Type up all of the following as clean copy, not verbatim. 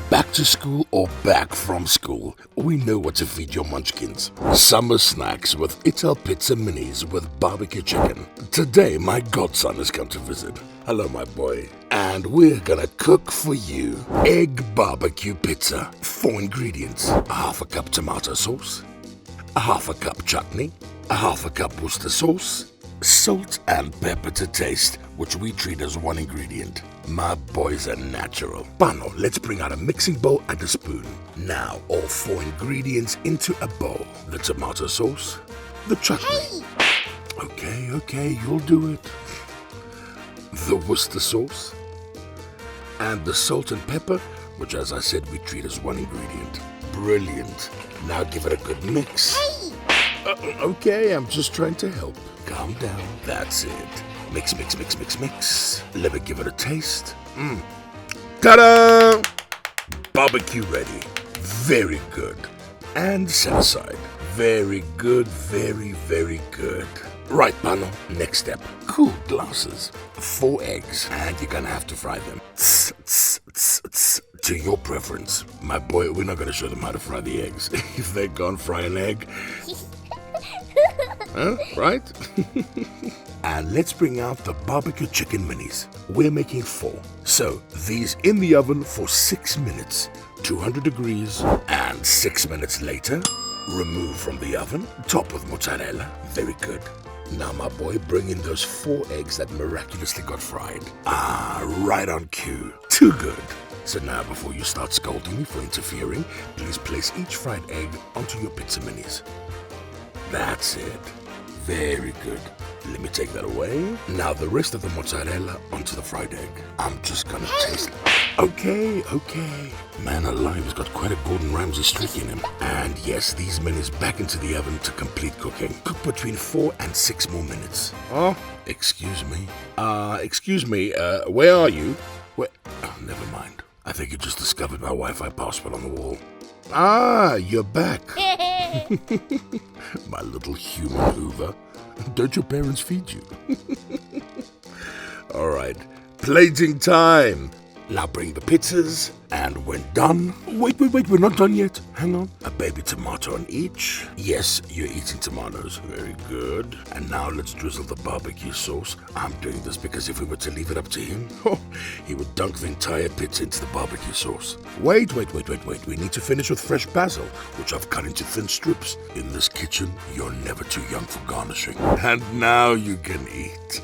Back to school or back from school, we know what to feed your munchkins. Summer snacks with Ital Pizza Minis with barbecue chicken. Today, my godson has come to visit. Hello, my boy. And we're gonna cook for you egg barbecue pizza. 4 ingredients: a half a cup tomato sauce, a half a cup chutney, a half a cup Worcester sauce, salt and pepper to taste, which we treat as 1 ingredient. My boys are natural. Pano, let's bring out a mixing bowl and a spoon. Now, all 4 ingredients into a bowl. The tomato sauce, the chutney. Okay, you'll do it. The Worcester sauce, and the salt and pepper, which, as I said, we treat as 1 ingredient. Brilliant. Now give it a good mix. Okay, I'm just trying to help. Calm down. That's it. Mix. Let me give it a taste. Ta-da! Barbecue ready. Very good. And set aside. Very good, very good. Right, Pano. Next step. Cool glasses. 4 eggs. And you're gonna have to fry them. To your preference. My boy, we're not gonna show them how to fry the eggs. If they can't fry an egg. Huh? Right? And let's bring out the barbecue chicken minis. We're making 4. So these in the oven for 6 minutes, 200 degrees, and 6 minutes later, remove from the oven, top with mozzarella. Very good. Now, my boy, bring in those 4 eggs that miraculously got fried. Right on cue. Too good. So now, before you start scolding me for interfering, please place each fried egg onto your pizza minis. That's it. Very good. Let me take that away. Now the rest of the mozzarella onto the fried egg. I'm just gonna taste it. Okay. Man alive, he's got quite a Gordon Ramsay streak in him. And yes, these minis back into the oven to complete cooking. Cook between 4 and 6 more minutes. Oh, excuse me. Where are you? Where? Oh, never mind. I think you just discovered my Wi-Fi password on the wall. You're back. My little human Hoover. Don't your parents feed you? All right, plating time. Now bring the pizzas, and when done... Wait, we're not done yet. Hang on. A baby tomato on each. Yes, you're eating tomatoes. Very good. And now let's drizzle the barbecue sauce. I'm doing this because if we were to leave it up to him, he would dunk the entire pizza into the barbecue sauce. Wait. We need to finish with fresh basil, which I've cut into thin strips. In this kitchen, you're never too young for garnishing. And now you can eat.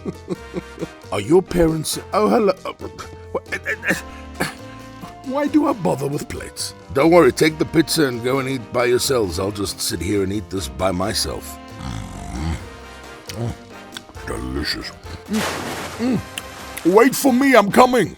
Are your parents... Oh, hello. Why do I bother with plates? Don't worry, take the pizza and go and eat by yourselves. I'll just sit here and eat this by myself. Delicious. Wait for me, I'm coming.